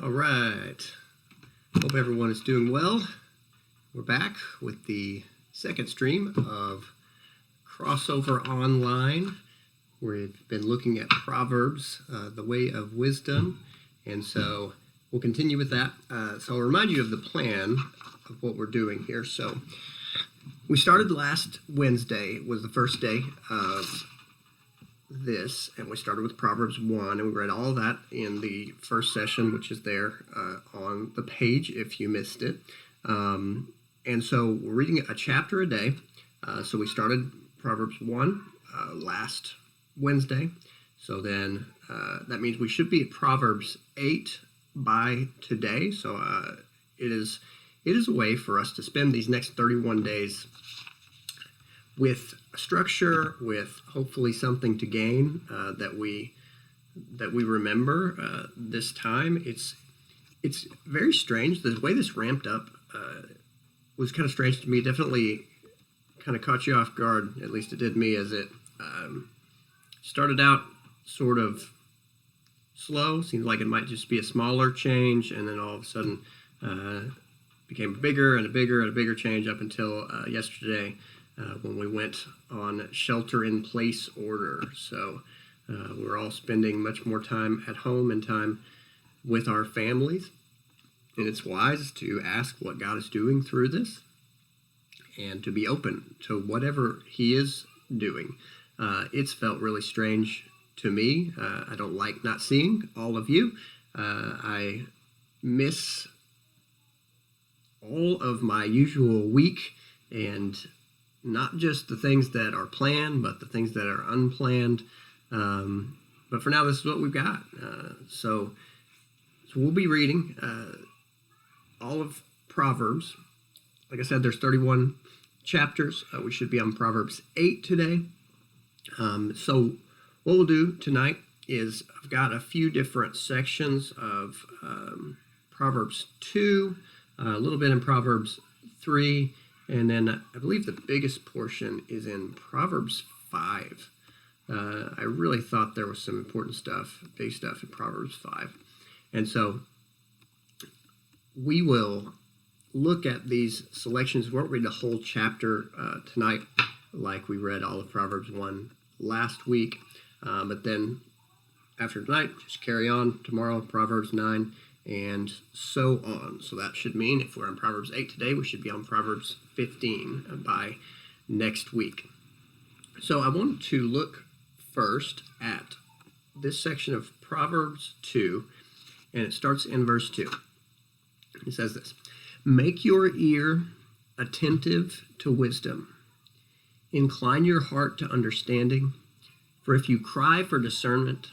All right. Hope everyone is doing well. We're back with the second stream of Crossover Online. We've been looking at Proverbs, the way of wisdom, and so we'll continue with that. So I'll remind you of the plan of what we're doing here. So we started last Wednesday, was the first day of this, and we started with Proverbs 1, and we read all that in the first session, which is there on the page if you missed it. And so we're reading a chapter a day. So we started Proverbs 1 last Wednesday. So then that means we should be at Proverbs 8 by today. So it is a way for us to spend these next 31 days with structure, with hopefully something to gain that we remember this time. It's very strange. The way this ramped up was kind of strange to me. Definitely kind of caught you off guard. At least it did me, as it started out sort of slow. Seemed like it might just be a smaller change, and then all of a sudden became bigger and a bigger and a bigger change up until yesterday. When we went on shelter-in-place order. So we're all spending much more time at home and time with our families. And it's wise to ask what God is doing through this and to be open to whatever He is doing. It's felt really strange to me. I don't like not seeing all of you. I miss all of my usual week, and not just the things that are planned, but the things that are unplanned. But for now, this is what we've got. So we'll be reading all of Proverbs. Like I said, there's 31 chapters. We should be on Proverbs 8 today. So what we'll do tonight is I've got a few different sections of Proverbs 2, a little bit in Proverbs 3, and then I believe the biggest portion is in Proverbs 5. I really thought there was some important stuff, big stuff in Proverbs 5. And so we will look at these selections. We won't read the whole chapter tonight like we read all of Proverbs 1 last week. But then after tonight, just carry on tomorrow, Proverbs 9, and so on. So that should mean if we're on Proverbs 8 today, we should be on Proverbs 15 by next week. So I want to look first at this section of Proverbs 2, and it starts in verse 2. It says this: "Make your ear attentive to wisdom. Incline your heart to understanding. For if you cry for discernment,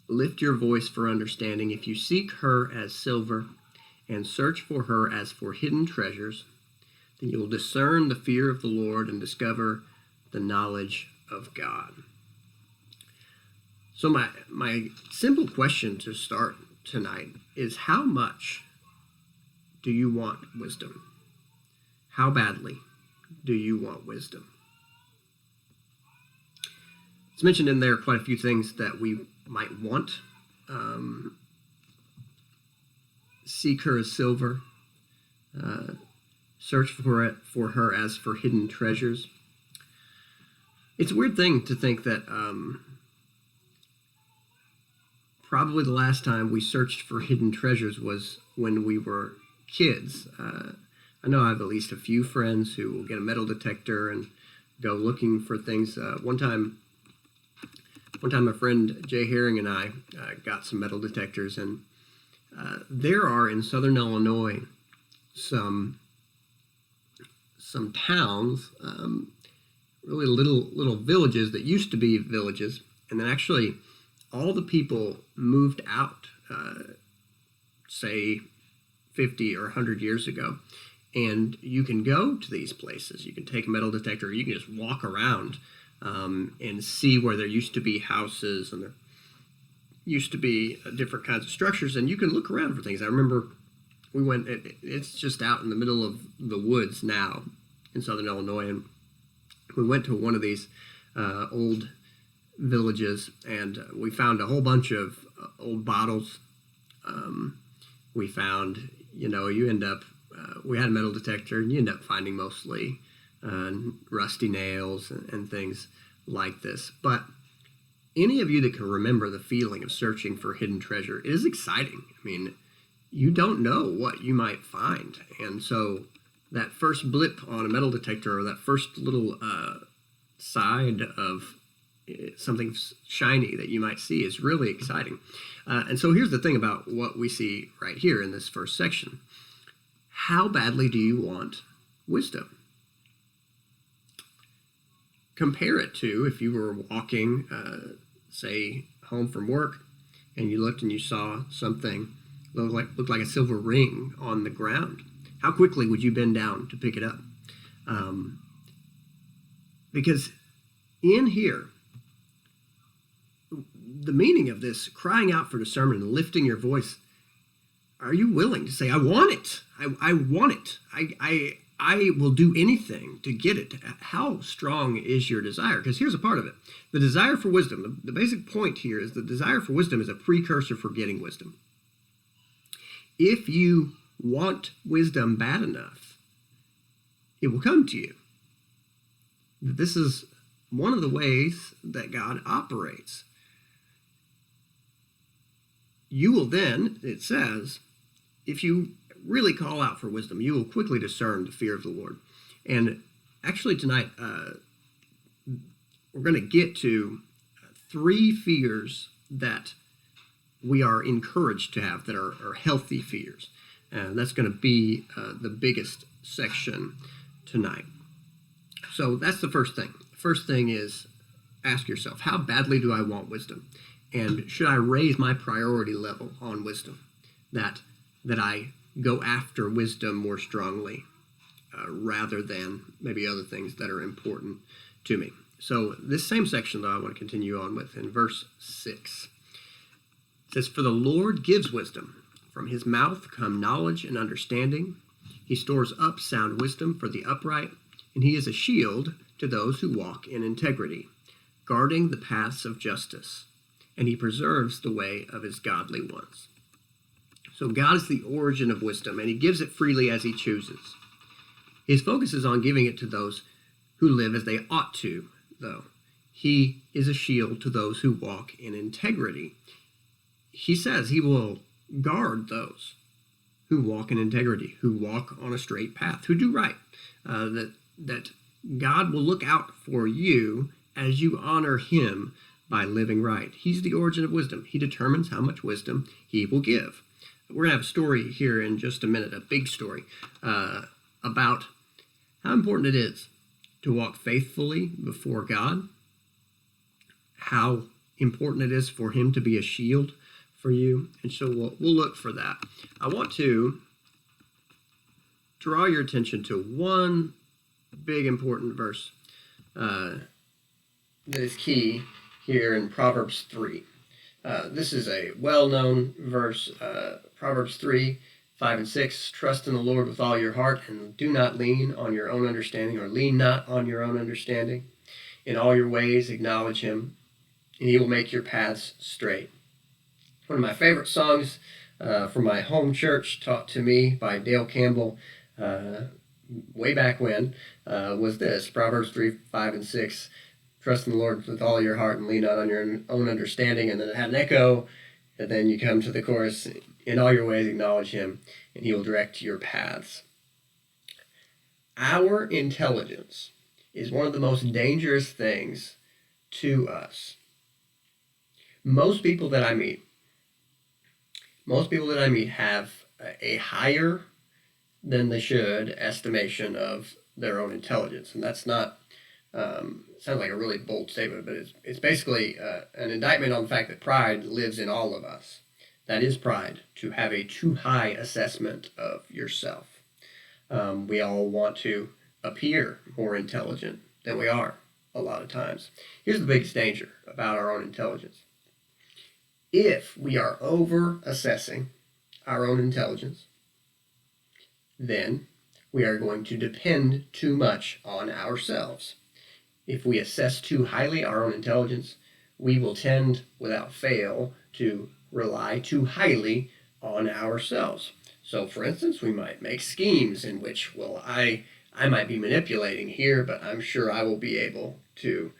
lift your voice for understanding. If you seek her as silver and search for her as for hidden treasures, then you will discern the fear of the Lord and discover the knowledge of God." So my simple question to start tonight is, how much do you want wisdom? How badly do you want wisdom? It's mentioned in there quite a few things that we might want. Seek her as silver. Search for her as for hidden treasures. It's a weird thing to think that probably the last time we searched for hidden treasures was when we were kids. I know I have at least a few friends who will get a metal detector and go looking for things. One time a friend, Jay Herring, and I got some metal detectors, and there are in southern Illinois some towns, really little villages that used to be villages, and then actually all the people moved out, say 50 or 100 years ago, and you can go to these places. You can take a metal detector, or you can just walk around and see where there used to be houses and there used to be different kinds of structures, and you can look around for things. I remember we went, it's just out in the middle of the woods now in southern Illinois, and we went to one of these old villages, and we found a whole bunch of old bottles we found, you end up, we had a metal detector, and you end up finding mostly rusty nails and things like this. But any of you that can remember the feeling of searching for hidden treasure, it is exciting. I mean, you don't know what you might find. And so that first blip on a metal detector, or that first little side of something shiny that you might see, is really exciting. And so here's the thing about what we see right here in this first section. How badly do you want wisdom? Compare it to if you were walking, say, home from work, and you looked and you saw something looked like a silver ring on the ground. How quickly would you bend down to pick it up? Because in here, the meaning of this crying out for discernment and lifting your voice, are you willing to say, I want it? I want it. I will do anything to get it. How strong is your desire? Because here's a part of it. The desire for wisdom, the basic point here is the desire for wisdom is a precursor for getting wisdom. If you want wisdom bad enough, it will come to you. This is one of the ways that God operates. You will then, it says, if you really call out for wisdom, you will quickly discern the fear of the Lord. And actually tonight, we're going to get to 3 fears that we are encouraged to have that are healthy fears. And that's going to be the biggest section tonight. So that's the first thing. The first thing is ask yourself, how badly do I want wisdom? And should I raise my priority level on wisdom? That I go after wisdom more strongly rather than maybe other things that are important to me. So this same section, though, I want to continue on with in verse 6. It says, for the Lord gives wisdom. From his mouth come knowledge and understanding. He stores up sound wisdom for the upright, and he is a shield to those who walk in integrity, guarding the paths of justice, and he preserves the way of his godly ones. So God is the origin of wisdom, and he gives it freely as he chooses. His focus is on giving it to those who live as they ought to, though. He is a shield to those who walk in integrity. He says he will guard those who walk in integrity, who walk on a straight path, who do right. That God will look out for you as you honor him by living right. He's the origin of wisdom. He determines how much wisdom he will give. We're going to have a story here in just a minute, a big story, about how important it is to walk faithfully before God, how important it is for him to be a shield for you. And so we'll look for that. I want to draw your attention to one big important verse that is key here in Proverbs 3. This is a well-known verse, Proverbs 3, 5 and 6. Trust in the Lord with all your heart, and do not lean on your own understanding, or lean not on your own understanding. In all your ways acknowledge him, and he will make your paths straight. One of my favorite songs from my home church, taught to me by Dale Campbell way back when, was this, Proverbs 3, 5, and 6. Trust in the Lord with all your heart and lean not on your own understanding. And then it had an echo, and then you come to the chorus, in all your ways acknowledge him, and he will direct your paths. Our intelligence is one of the most dangerous things to us. Most people that I meet have a higher than they should estimation of their own intelligence. And that's not, sounds like a really bold statement, but it's basically an indictment on the fact that pride lives in all of us. That is pride, to have a too high assessment of yourself. We all want to appear more intelligent than we are a lot of times. Here's the biggest danger about our own intelligence. If we are over-assessing our own intelligence, then we are going to depend too much on ourselves. If we assess too highly our own intelligence, we will tend, without fail, to rely too highly on ourselves. So, for instance, we might make schemes in which, well, I might be manipulating here, but I'm sure I will be able to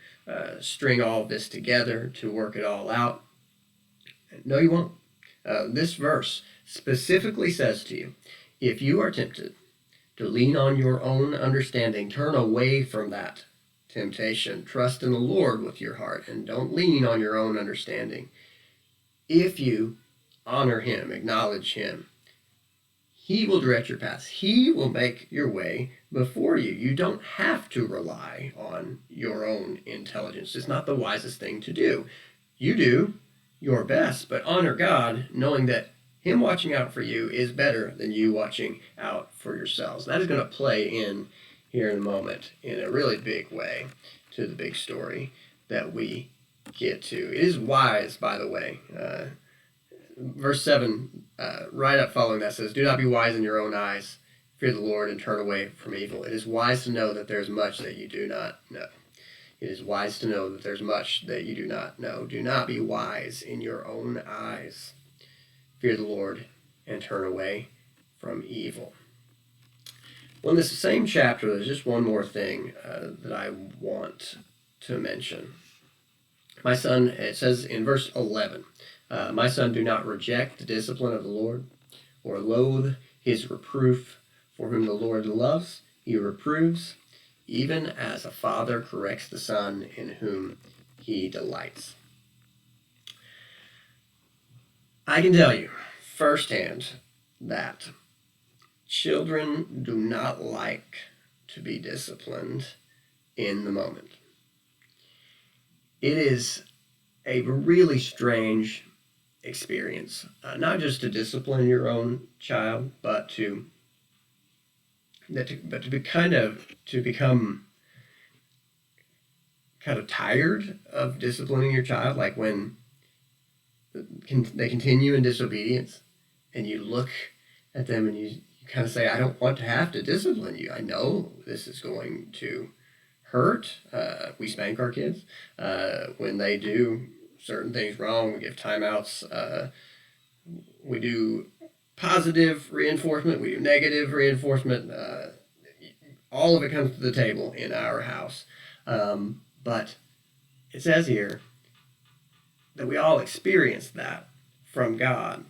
string all of this together to work it all out. No, you won't. This verse specifically says to you, if you are tempted to lean on your own understanding, turn away from that temptation. Trust in the Lord with your heart and don't lean on your own understanding. If you honor him, acknowledge him, he will direct your paths. He will make your way before you. You don't have to rely on your own intelligence. It's not the wisest thing to do. You do your best, but honor God, knowing that him watching out for you is better than you watching out for yourselves. That is going to play in here in a moment in a really big way to the big story that we get to. It is wise, by the way. Verse 7, right up following that says, do not be wise in your own eyes. Fear the Lord and turn away from evil. It is wise to know that there is much that you do not know. It is wise to know that there's much that you do not know. Do not be wise in your own eyes. Fear the Lord and turn away from evil. Well, in this same chapter, there's just one more thing that I want to mention. My son, it says in verse 11, my son, do not reject the discipline of the Lord or loathe his reproof, for whom the Lord loves, he reproves, even as a father corrects the son in whom he delights. I can tell you firsthand that children do not like to be disciplined in the moment. It is a really strange experience, not just to discipline your own child, but to become kind of tired of disciplining your child, like when they continue in disobedience and you look at them and you kind of say, I don't want to have to discipline you. I know this is going to hurt. We spank our kids when they do certain things wrong. We give timeouts. We do positive reinforcement. We do negative reinforcement. All of it comes to the table in our house. But it says here that we all experience that from God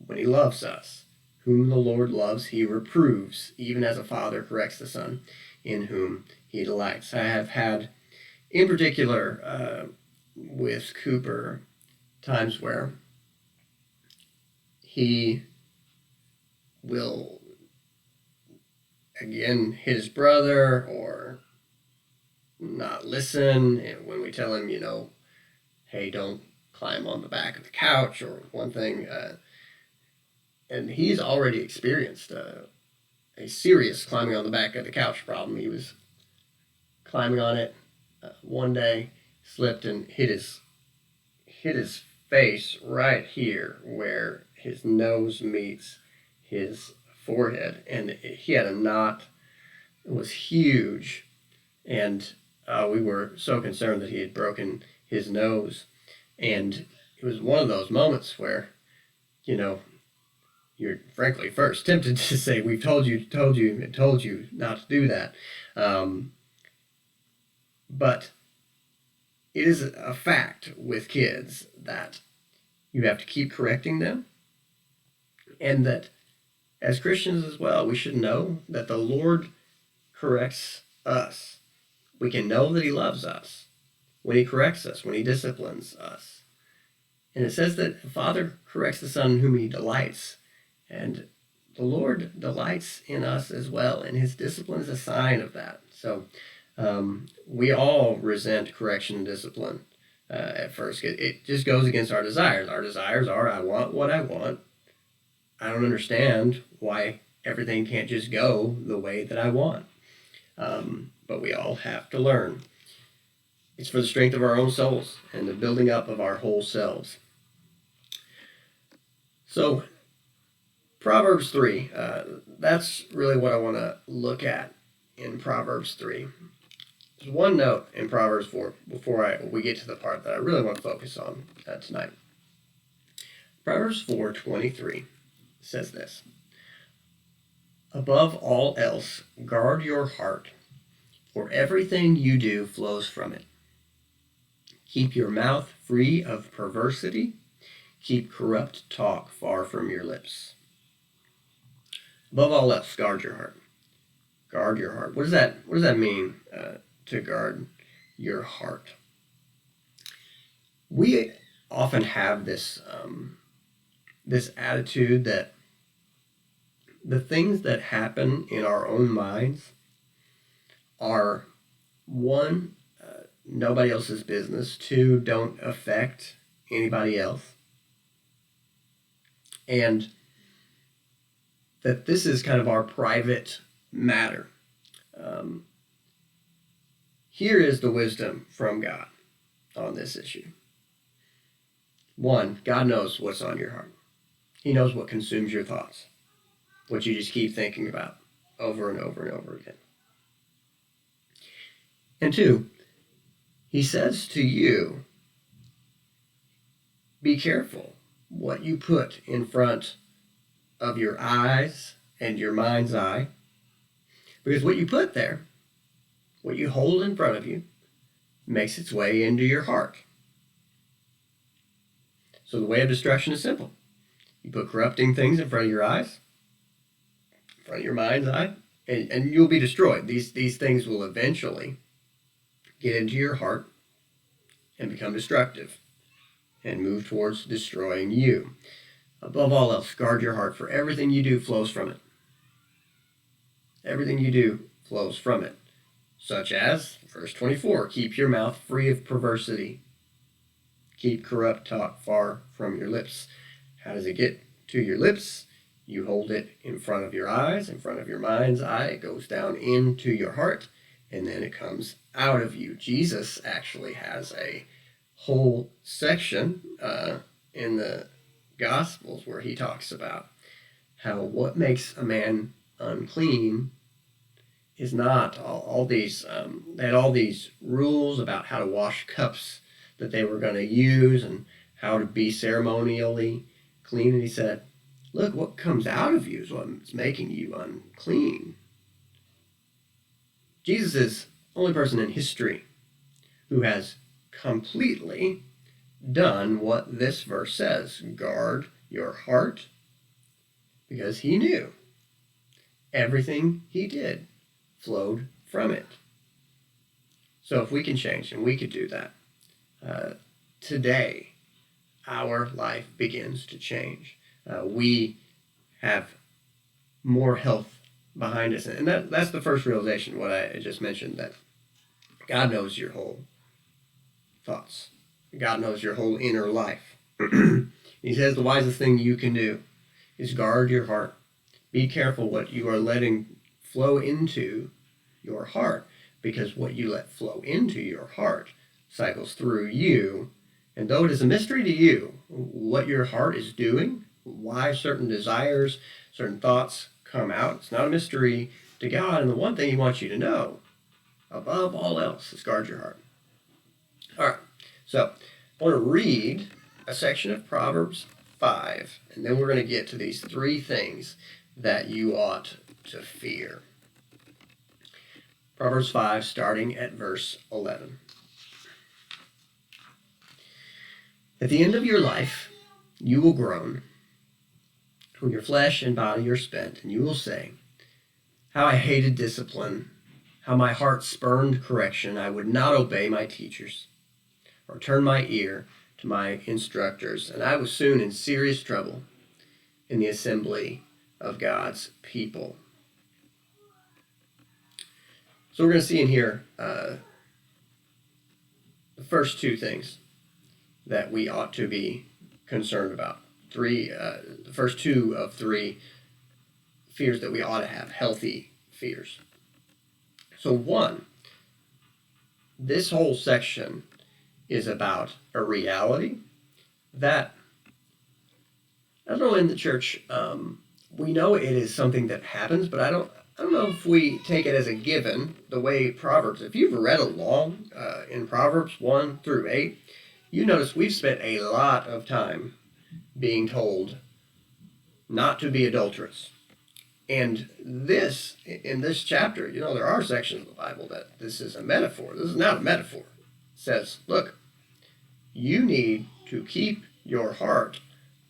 when he loves us. Whom the Lord loves, he reproves, even as a father corrects the son in whom he delights. I have had, in particular, with Cooper, times where he will, again, hit his brother or not listen when we tell him, hey, don't climb on the back of the couch or one thing. And he's already experienced a serious climbing on the back of the couch problem. He was climbing on it one day, slipped and hit his face right here where his nose meets his forehead. And he had a knot. It was huge. And we were so concerned that he had broken his nose. And it was one of those moments where, you're frankly first tempted to say, we've told you not to do that. But it is a fact with kids that you have to keep correcting them, and that as Christians as well, we should know that the Lord corrects us. We can know that he loves us when he corrects us, when he disciplines us. And it says that the Father corrects the Son in whom he delights. And the Lord delights in us as well, and his discipline is a sign of that. So we all resent correction and discipline at first. It just goes against our desires. Our desires are, I want what I want. I don't understand why everything can't just go the way that I want. But we all have to learn. It's for the strength of our own souls and the building up of our whole selves. So, Proverbs 3, that's really what I want to look at in Proverbs 3. There's one note in Proverbs 4 before we get to the part that I really want to focus on tonight. Proverbs 4:23 says this: "Above all else, guard your heart, for everything you do flows from it. Keep your mouth free of perversity. Keep corrupt talk far from your lips." Above all else, guard your heart. Guard your heart. What does that mean, to guard your heart? We often have this this attitude that the things that happen in our own minds are, one, nobody else's business. Two, don't affect anybody else. And that this is kind of our private matter. Here is the wisdom from God on this issue. One, God knows what's on your heart. He knows what consumes your thoughts, what you just keep thinking about over and over and over again. And two, he says to you, be careful what you put in front of your eyes and your mind's eye, because what you put there, what you hold in front of you, makes its way into your heart. So the way of destruction is simple. You put corrupting things in front of your eyes, in front of your mind's eye, and you'll be destroyed. These things will eventually get into your heart and become destructive and move towards destroying you. Above all else, guard your heart, for everything you do flows from it. Everything you do flows from it. Such as, verse 24, keep your mouth free of perversity. Keep corrupt talk far from your lips. How does it get to your lips? You hold it in front of your eyes, in front of your mind's eye. It goes down into your heart, and then it comes out of you. Jesus actually has a whole section in the Gospels where he talks about how what makes a man unclean is not all these, they had all these rules about how to wash cups that they were going to use and how to be ceremonially clean. And he said, look, what comes out of you is what's making you unclean. Jesus is the only person in history who has completely done what this verse says. Guard your heart, because he knew everything he did flowed from it. So if we can change, and we could do that, today our life begins to change. We have more health behind us. And that's the first realization, what I just mentioned, that God knows your whole thoughts. God knows your whole inner life. He says the wisest thing you can do is guard your heart. Be careful what you are letting flow into your heart, because what you let flow into your heart cycles through you. And though it is a mystery to you what your heart is doing, why certain desires, certain thoughts come out, it's not a mystery to God. And the one thing he wants you to know, above all else, is guard your heart. All right, so I want to read a section of Proverbs 5, and then we're going to get to these three things that you ought to fear. Proverbs 5, starting at verse 11. At the end of your life, you will groan, when your flesh and body are spent, and you will say, how I hated discipline, how my heart spurned correction. I would not obey my teachers, or turn my ear to my instructors, and I was soon in serious trouble in the assembly of God's people. So we're going to see in here the first two things that we ought to be concerned about. The first two of three fears that we ought to have, healthy fears. So one, this whole section is about a reality that, I don't know, in the church, we know it is something that happens, but I don't know if we take it as a given the way Proverbs. If you've read along in Proverbs 1 through 8, you notice we've spent a lot of time being told not to be adulterous. And this, in this chapter, there are sections of the Bible that this is a metaphor. This is not a metaphor. It says, look, you need to keep your heart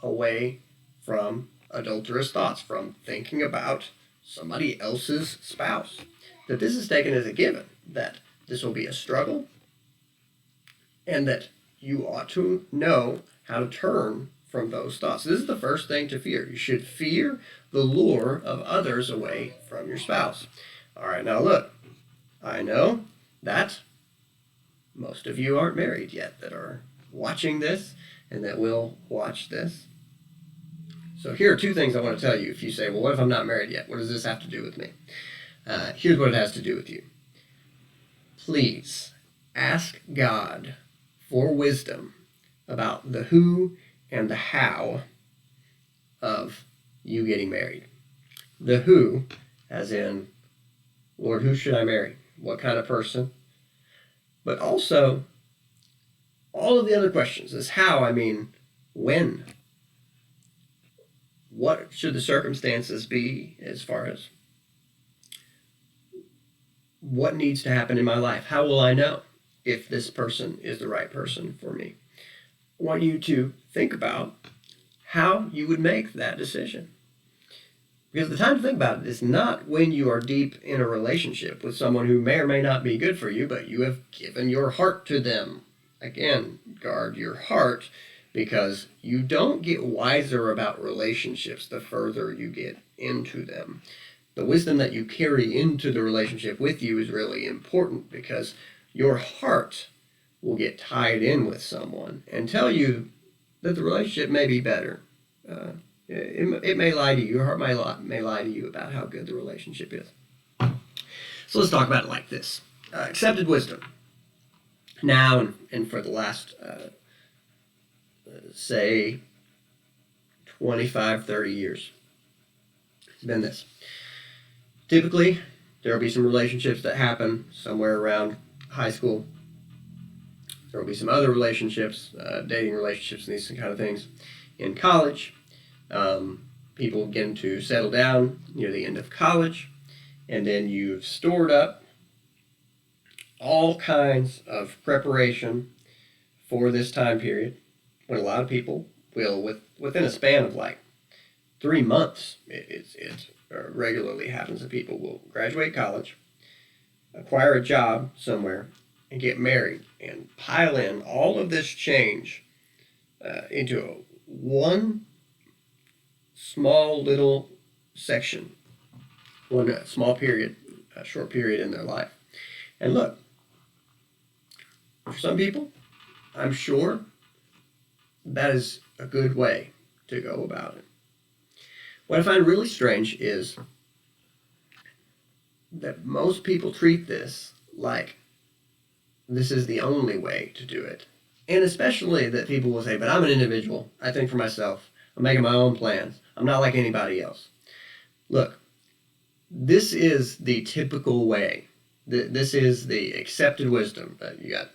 away from adulterous thoughts, from thinking about somebody else's spouse. That this is taken as a given, that this will be a struggle, and that you ought to know how to turn from those thoughts. This is the first thing to fear. You should fear the lure of others away from your spouse. All right, now look, I know that most of you aren't married yet that are watching this and that will watch this. So here are two things I want to tell you. If you say, well, what if I'm not married yet? What does this have to do with me? Here's what it has to do with you. Please ask God for wisdom about the who and the how of you getting married. The who, as in, Lord, who should I marry? What kind of person? But also, all of the other questions. This how, I mean, when? What should the circumstances be as far as what needs to happen in my life? How will I know if this person is the right person for me? I want you to think about how you would make that decision. Because the time to think about it is not when you are deep in a relationship with someone who may or may not be good for you, but you have given your heart to them. Again, guard your heart, because you don't get wiser about relationships the further you get into them. The wisdom that you carry into the relationship with you is really important, because your heart will get tied in with someone and tell you that the relationship may be better. It may lie to you. Your heart may lie to you about how good the relationship is. So let's talk about it like this. Accepted wisdom. Now and for the last, say, 25, 30 years, it's been this. Typically, there will be some relationships that happen somewhere around high school. There will be some other relationships, dating relationships and these kind of things in college. People begin to settle down near the end of college, and then you've stored up all kinds of preparation for this time period, when a lot of people will, within a span of like 3 months, it regularly happens that people will graduate college, acquire a job somewhere, and get married, and pile in all of this change into one small little section, one small period, a short period in their life. And look, for some people, I'm sure that is a good way to go about it. What I find really strange is that most people treat this like this is the only way to do it. And especially that people will say, but I'm an individual. I think for myself. I'm making my own plans. I'm not like anybody else. Look, this is the typical way. This is the accepted wisdom. You got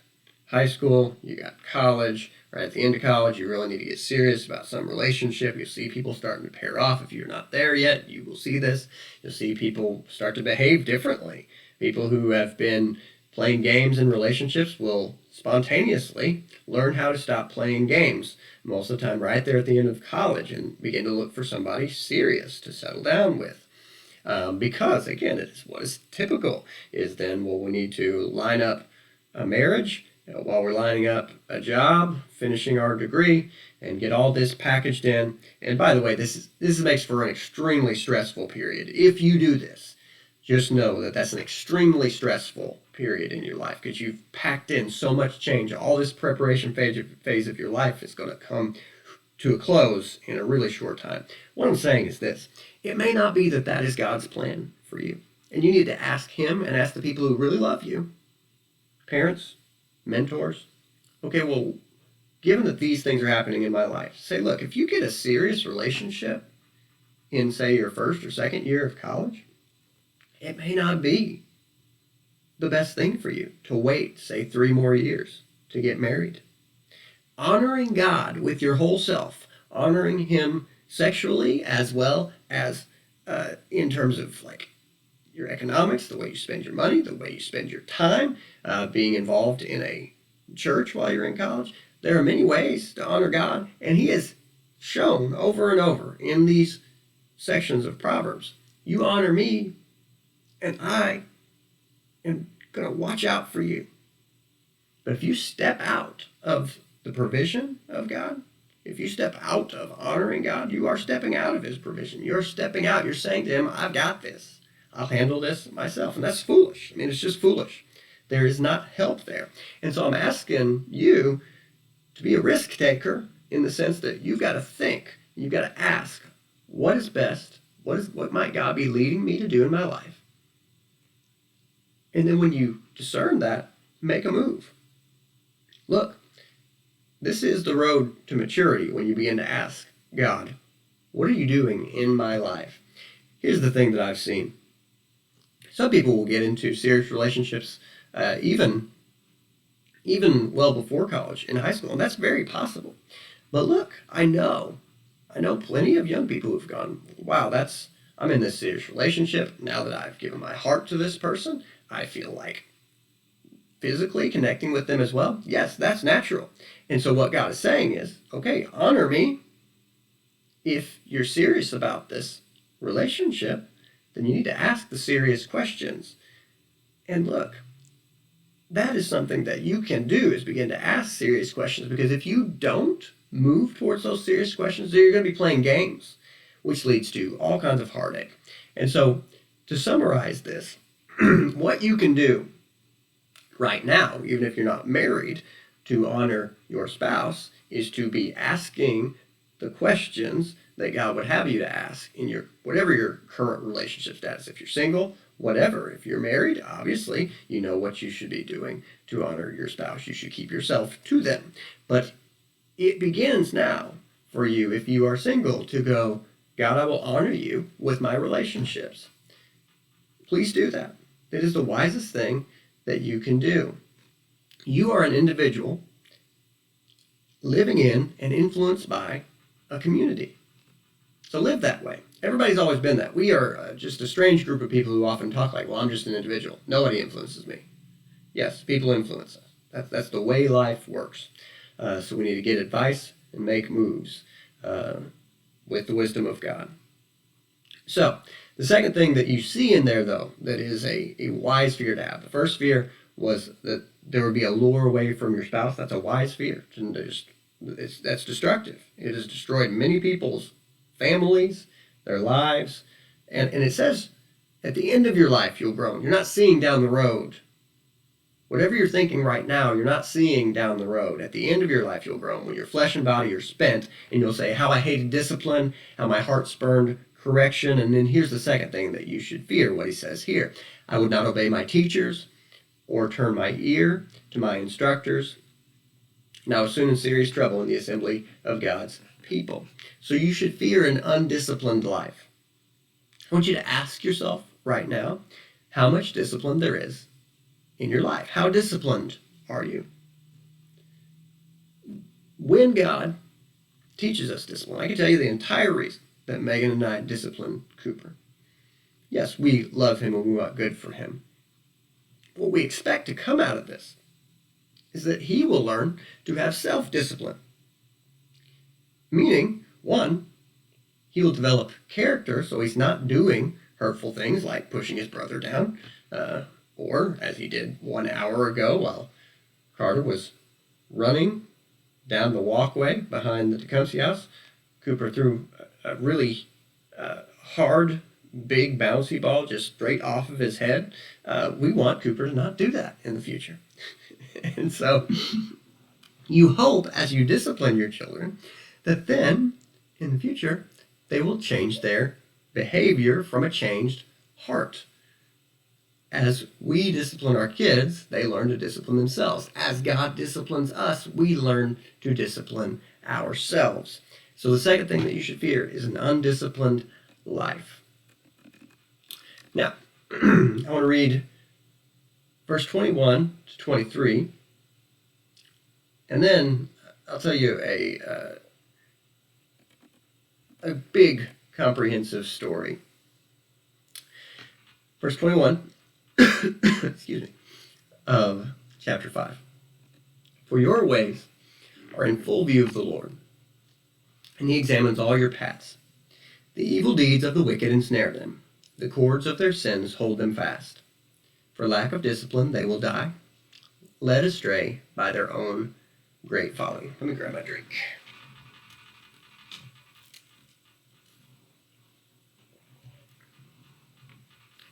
high school, you got college. Right at the end of college, you really need to get serious about some relationship. You'll see people starting to pair off. If you're not there yet, you will see this. You'll see people start to behave differently. People who have been playing games in relationships will spontaneously learn how to stop playing games, most of the time right there at the end of college, and begin to look for somebody serious to settle down with. Because, again, it is what is typical is then, well, we need to line up a marriage while we're lining up a job, finishing our degree, and get all this packaged in. And by the way, this makes for an extremely stressful period. If you do this, just know that that's an extremely stressful period in your life, because you've packed in so much change. All this preparation phase of your life is going to come to a close in a really short time. What I'm saying is this. It may not be that that is God's plan for you. And you need to ask Him and ask the people who really love you, parents, mentors. Okay, well, given that these things are happening in my life, say, look, if you get a serious relationship in, say, your first or second year of college, it may not be the best thing for you to wait, say, 3 more years to get married. Honoring God with your whole self honoring him sexually as well as in terms of like your economics, the way you spend your money, the way you spend your time, being involved in a church while you're in college. There are many ways to honor God, and he has shown over and over in these sections of Proverbs, you honor me, and I am going to watch out for you. But if you step out of the provision of God, if you step out of honoring God, you are stepping out of his provision. You're stepping out. You're saying to him, I've got this. I'll handle this myself. And that's foolish. I mean, it's just foolish. There is not help there. And so I'm asking you to be a risk taker in the sense that you've got to think. You've got to ask, what is best? What might God be leading me to do in my life? And then when you discern that, make a move. Look, this is the road to maturity when you begin to ask God, what are you doing in my life? Here's the thing that I've seen. Some people will get into serious relationships even well before college, in high school, and that's very possible. But look, I know plenty of young people who've gone, wow, I'm in this serious relationship. Now that I've given my heart to this person, I feel like physically connecting with them as well. Yes, that's natural. And so what God is saying is, okay, honor me. If you're serious about this relationship, then you need to ask the serious questions. And look, that is something that you can do, is begin to ask serious questions, because if you don't move towards those serious questions, then you're going to be playing games, which leads to all kinds of heartache. And so to summarize this, what you can do right now, even if you're not married, to honor your spouse is to be asking the questions that God would have you to ask in your whatever your current relationship status. If you're single, whatever. If you're married, obviously you know what you should be doing to honor your spouse. You should keep yourself to them. But it begins now for you, if you are single, to go, God, I will honor you with my relationships. Please do that. It is the wisest thing that you can do. You are an individual living in and influenced by a community. So live that way. Everybody's always been that. We are just a strange group of people who often talk like, well, I'm just an individual. Nobody influences me. Yes, people influence us. That's the way life works. So we need to get advice and make moves with the wisdom of God. So the second thing that you see in there, though, that is a wise fear to have. The first fear was that there would be a lure away from your spouse. That's a wise fear. That's destructive. It has destroyed many people's families, their lives. And it says, at the end of your life, you'll groan. You're not seeing down the road. Whatever you're thinking right now, you're not seeing down the road. At the end of your life, you'll groan. When your flesh and body are spent, and you'll say, how I hated discipline, how my heart spurned correction. And then here's the second thing that you should fear, what he says here. I would not obey my teachers or turn my ear to my instructors. Now, soon in serious trouble in the assembly of God's people. So you should fear an undisciplined life. I want you to ask yourself right now how much discipline there is in your life. How disciplined are you? When God teaches us discipline, I can tell you the entire reason that Megan and I discipline Cooper. Yes, we love him and we want good for him. What we expect to come out of this is that he will learn to have self-discipline. Meaning, one, he will develop character, so he's not doing hurtful things like pushing his brother down, or as he did 1 hour ago while Carter was running down the walkway behind the Tecumseh house. Cooper threw a really hard, big, bouncy ball just straight off of his head. We want Cooper to not do that in the future. And so you hope, as you discipline your children, that then in the future they will change their behavior from a changed heart. As we discipline our kids, they learn to discipline themselves. As God disciplines us, we learn to discipline ourselves. So the second thing that you should fear is an undisciplined life. Now, I want to read verse 21 to 23, and then I'll tell you a big, comprehensive story. Verse 21, excuse me, of chapter 5. For your ways are in full view of the Lord, and he examines all your paths. The evil deeds of the wicked ensnare them. The cords of their sins hold them fast. For lack of discipline they will die, led astray by their own great folly. Let me grab my drink.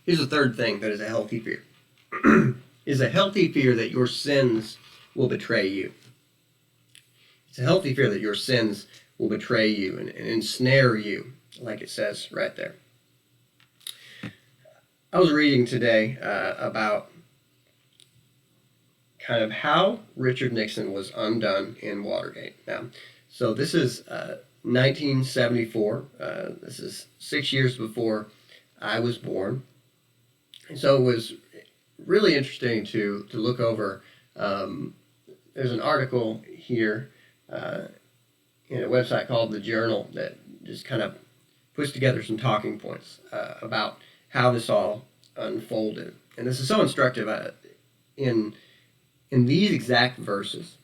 Here's the third thing that is a healthy fear. Is a healthy fear that your sins will betray you. It's a healthy fear that your sins will betray you and ensnare you, like it says right there. I was reading today about kind of how Richard Nixon was undone in Watergate. Now, so this is 1974. This is 6 years before I was born. And so it was really interesting to look over. There's an article here in a website called The Journal that just kind of puts together some talking points about how this all unfolded. And this is so instructive in these exact verses.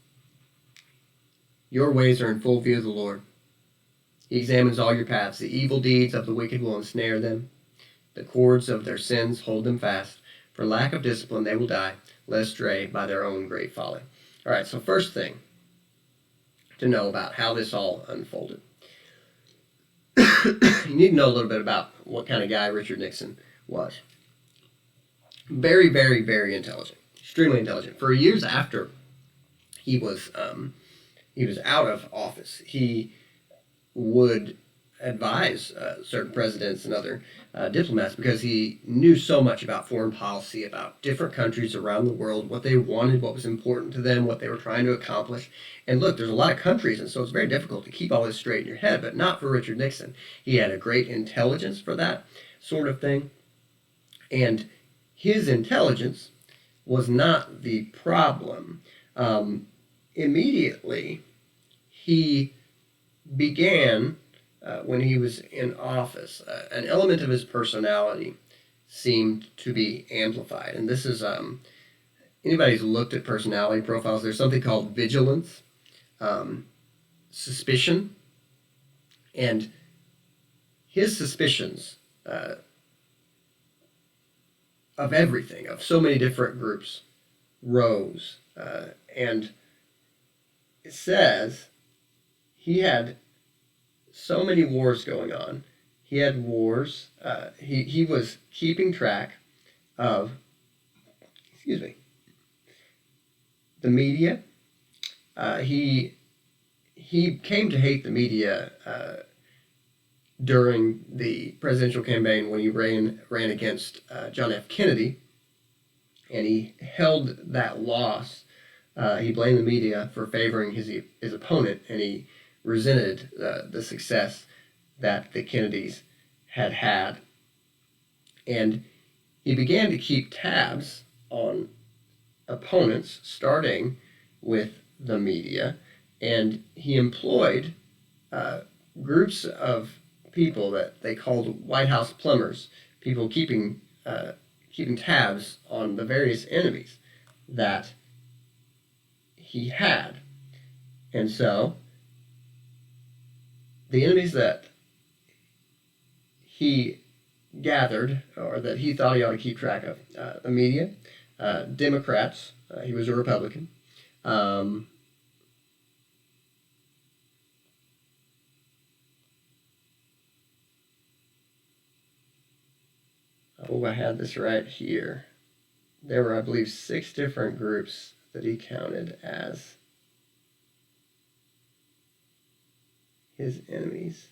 Your ways are in full view of the Lord. He examines all your paths. The evil deeds of the wicked will ensnare them. The cords of their sins hold them fast. For lack of discipline they will die, led astray by their own great folly. All right, so first thing to know about how this all unfolded. You need to know a little bit about what kind of guy Richard Nixon was. Very, very, very intelligent. Extremely intelligent. For years after he was out of office, he would advise certain presidents and other diplomats because he knew so much about foreign policy, about different countries around the world, what they wanted, what was important to them, what they were trying to accomplish. And look, there's a lot of countries, and so it's very difficult to keep all this straight in your head, but not for Richard Nixon. He had a great intelligence for that sort of thing, and his intelligence was not the problem. Immediately, he began, when he was in office, an element of his personality seemed to be amplified. And this is, anybody who's looked at personality profiles, there's something called vigilance, suspicion, and his suspicions of everything, of so many different groups, rose. And it says he had so many wars going on. He had wars. He was keeping track of, the media. He came to hate the media during the presidential campaign when he ran against John F. Kennedy, and he held that loss. He blamed the media for favoring his opponent, and he resented the success that the Kennedys had. And he began to keep tabs on opponents, starting with the media, and he employed groups of people that they called White House plumbers, people keeping tabs on the various enemies that he had. And so the enemies that he gathered, or that he thought he ought to keep track of, the media, Democrats, he was a Republican, I had this right here. There were, I believe, 6 different groups that he counted as his enemies.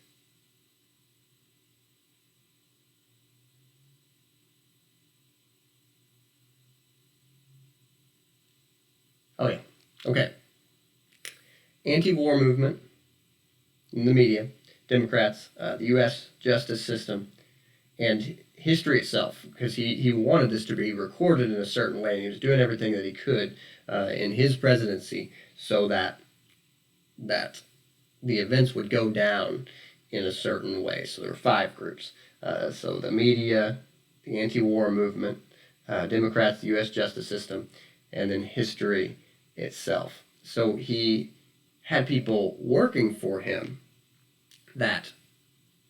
Oh, yeah. Okay. Anti-war movement in the media, Democrats, the U.S. justice system, and history itself, because he wanted this to be recorded in a certain way, and he was doing everything that he could in his presidency so that the events would go down in a certain way. So there are 5 groups. So the media, the anti-war movement, Democrats, the U.S. justice system, and then history itself. So he had people working for him that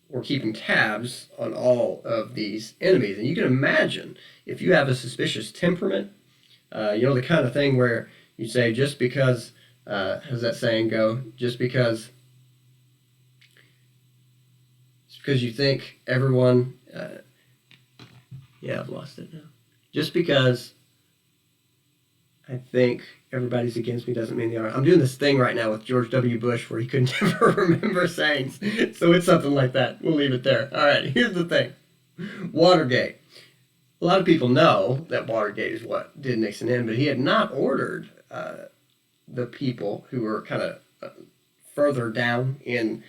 were keeping tabs on all of these enemies. And you can imagine if you have a suspicious temperament, the kind of thing where you say, just because, how does that saying go? Just because you think everyone, I've lost it now. Just because I think everybody's against me doesn't mean they are. I'm doing this thing right now with George W. Bush where he couldn't ever remember sayings. So it's something like that. We'll leave it there. All right, here's the thing. Watergate. A lot of people know that Watergate is what did Nixon in, but he had not ordered the people who were kind of further down in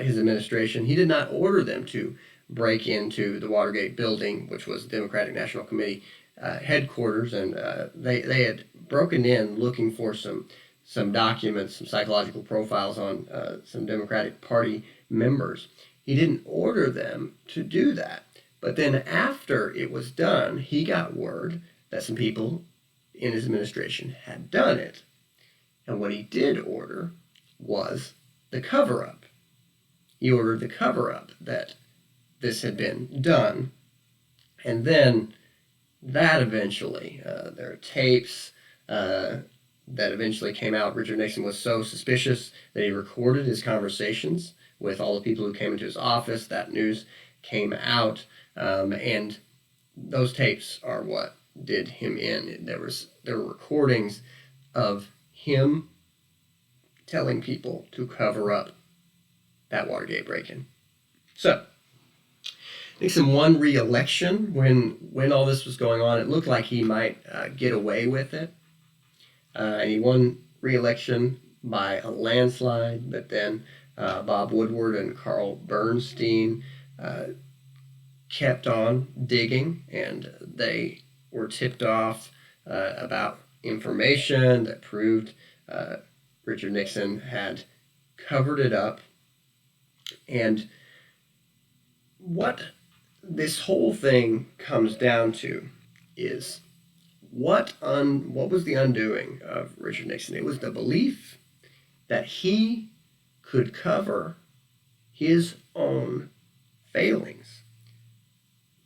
his administration. He did not order them to break into the Watergate building, which was the Democratic National Committee headquarters, and they had broken in looking for some documents, some psychological profiles on some Democratic Party members. He didn't order them to do that. But then after it was done, he got word that some people in his administration had done it. And what he did order was the cover-up. He ordered the cover-up that this had been done. And then that eventually, there are tapes that eventually came out. Richard Nixon was so suspicious that he recorded his conversations with all the people who came into his office. That news came out. And those tapes are what did him in. There were recordings of him telling people to cover up that Watergate break-in. So Nixon won re-election when all this was going on. It looked like he might get away with it. And he won re-election by a landslide, but then Bob Woodward and Carl Bernstein kept on digging, and they were tipped off about information that proved Richard Nixon had covered it up. And what this whole thing comes down to is what was the undoing of Richard Nixon? It was the belief that he could cover his own failings.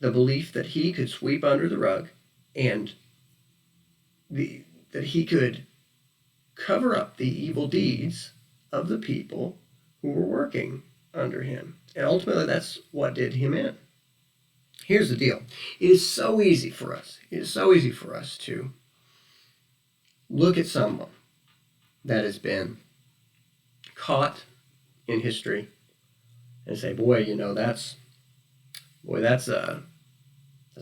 The belief that he could sweep under the rug and that he could cover up the evil deeds of the people who were working under him. And ultimately, that's what did him in. Here's the deal. It is so easy for us. It is so easy for us to look at someone that has been caught in history and say, that's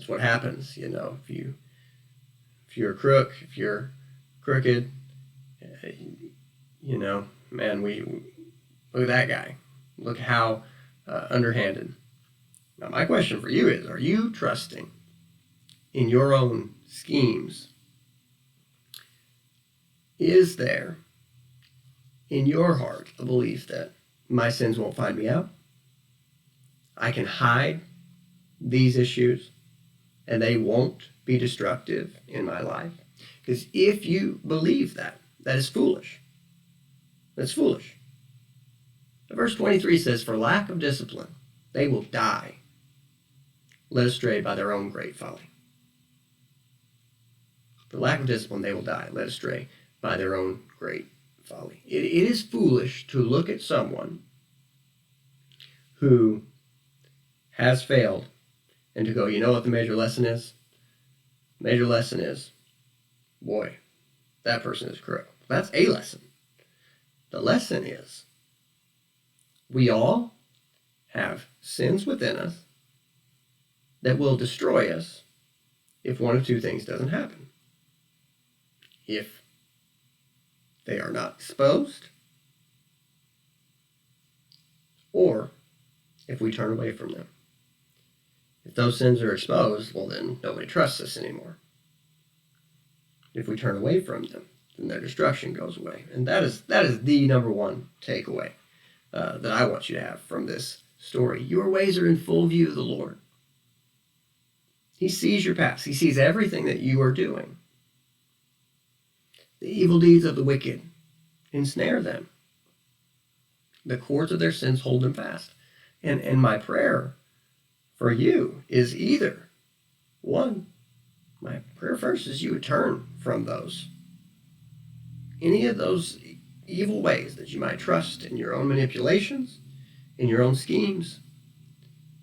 what happens, if you're a crook, if you're crooked, man, we look at that guy. Look how underhanded. Now, my question for you is, are you trusting in your own schemes? Is there in your heart a belief that my sins won't find me out? I can hide these issues and they won't be destructive in my life? Because if you believe that, that is foolish. That's foolish. Verse 23 says, "For lack of discipline, they will die, led astray by their own great folly." For lack of discipline, they will die, led astray by their own great folly. It is foolish to look at someone who has failed and to go, you know what the major lesson is? The major lesson is, boy, that person is crook. That's a lesson. The lesson is, we all have sins within us that will destroy us if one of two things doesn't happen. If they are not exposed, or if we turn away from them. If those sins are exposed, well then nobody trusts us anymore. If we turn away from them, then their destruction goes away. And that is the number one takeaway that I want you to have from this story. Your ways are in full view of the Lord. He sees your past. He sees everything that you are doing. The evil deeds of the wicked ensnare them. The cords of their sins hold them fast. And my prayer for you is either, one, my prayer first is you would turn from those. Any of those evil ways that you might trust in your own manipulations, in your own schemes,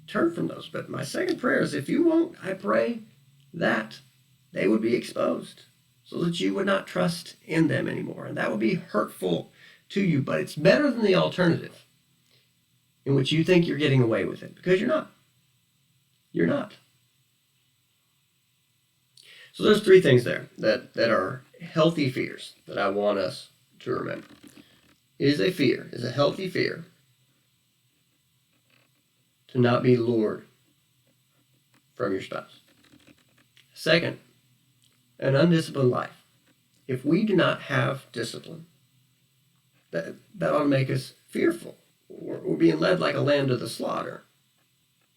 turn from those. But my second prayer is if you won't, I pray that they would be exposed so that you would not trust in them anymore. And that would be hurtful to you, but it's better than the alternative in which you think you're getting away with it, because you're not. You're not. So there's three things there that are healthy fears that I want us to remember. Is a healthy fear to not be lured from your spouse. Second, an undisciplined life. If we do not have discipline, that ought to make us fearful. We're being led like a lamb to the slaughter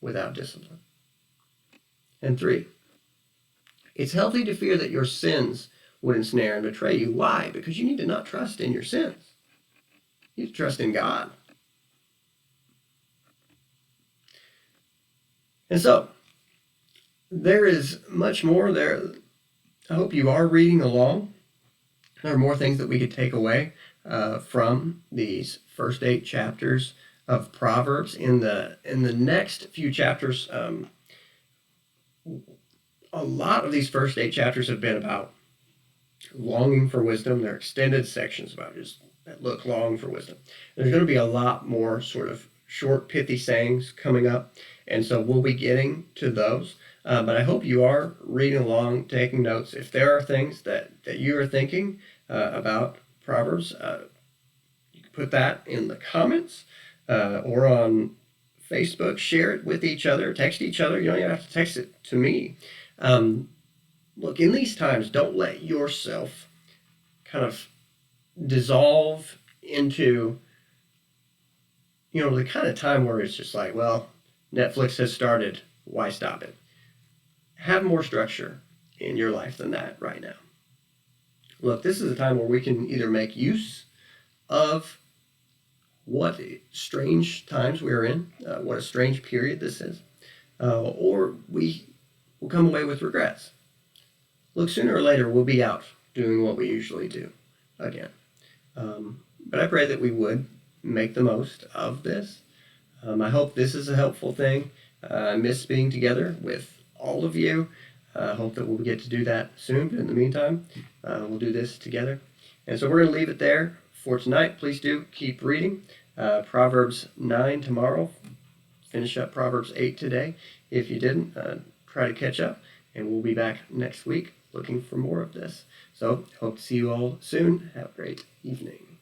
without discipline. And three, it's healthy to fear that your sins would ensnare and betray you. Why? Because you need to not trust in your sins. You need to trust in God. And so, there is much more there. I hope you are reading along. There are more things that we could take away from these first 8 chapters of Proverbs. In the next few chapters, a lot of these first 8 chapters have been about longing for wisdom. They're extended sections about just that long for wisdom. There's going to be a lot more sort of short, pithy sayings coming up, and so we'll be getting to those. But I hope you are reading along, taking notes. If there are things that you are thinking about Proverbs, you can put that in the comments or on Facebook. Share it with each other. Text each other. You don't even have to text it to me. Look, in these times, don't let yourself kind of dissolve into, the kind of time where it's just like, well, Netflix has started. Why stop it? Have more structure in your life than that right now. Look, this is a time where we can either make use of what strange times we are in, what a strange period this is, or we will come away with regrets. Look, sooner or later, we'll be out doing what we usually do again. But I pray that we would make the most of this. I hope this is a helpful thing. I miss being together with all of you. I hope that we'll get to do that soon. But in the meantime, we'll do this together. And so we're going to leave it there for tonight. Please do keep reading. Proverbs 9 tomorrow. Finish up Proverbs 8 today. If you didn't, try to catch up. And we'll be back next week looking for more of this. So hope to see you all soon. Have a great evening.